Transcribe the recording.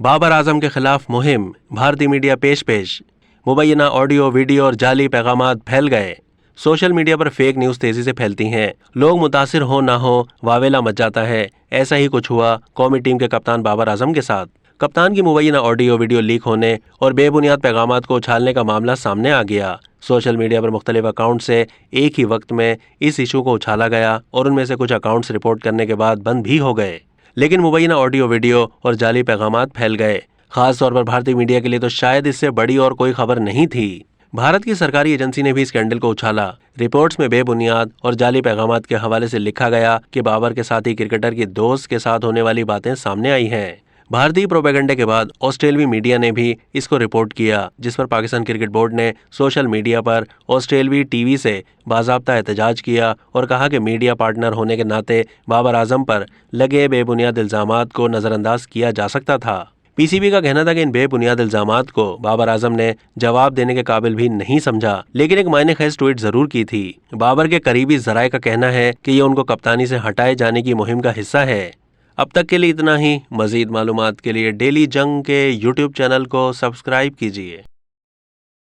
बाबर आजम के खिलाफ मुहिम, भारतीय मीडिया पेश मुबैना ऑडियो वीडियो और जाली पैगामात फैल गए। सोशल मीडिया पर फेक न्यूज तेजी से फैलती हैं। लोग मुतासिर हो ना हो वावेला मच जाता है। ऐसा ही कुछ हुआ कौमी टीम के कप्तान बाबर आजम के साथ। कप्तान की मुबैना ऑडियो वीडियो लीक होने और बेबुनियाद पैगामात को उछालने का मामला सामने आ गया। सोशल मीडिया पर मुख्तलिफ अकाउंट से एक ही वक्त में इस इशू को उछाला गया और उनमें से कुछ अकाउंट्स रिपोर्ट करने के बाद बंद भी हो गए, लेकिन मुबैना ऑडियो वीडियो और जाली पैगामात फैल गए। खास तौर पर भारतीय मीडिया के लिए तो शायद इससे बड़ी और कोई खबर नहीं थी। भारत की सरकारी एजेंसी ने भी स्कैंडल को उछाला। रिपोर्ट्स में बेबुनियाद और जाली पैगामात के हवाले से लिखा गया कि बाबर के साथी क्रिकेटर की दोस्त के साथ होने वाली बातें सामने आई हैं। भारतीय प्रोपेगेंडे के बाद ऑस्ट्रेलवी मीडिया ने भी इसको रिपोर्ट किया, जिस पर पाकिस्तान क्रिकेट बोर्ड ने सोशल मीडिया पर ऑस्ट्रेलवी टीवी से बाज़ाब्ता एहतजाज किया और कहा कि मीडिया पार्टनर होने के नाते बाबर आजम पर लगे बेबुनियाद इल्ज़ामात को नज़रअंदाज किया जा सकता था। पीसीबी का कहना था कि इन बेबुनियाद इल्जामात को बाबर आजम ने जवाब देने के काबिल भी नहीं समझा, लेकिन एक मायने खैज ट्वीट जरूर की थी। बाबर के करीबी जराये का कहना है कि ये उनको कप्तानी से हटाए जाने की मुहिम का हिस्सा है। अब तक के लिए इतना ही। मजीद मालूमात के लिए डेली जंग के यूट्यूब चैनल को सब्सक्राइब कीजिए।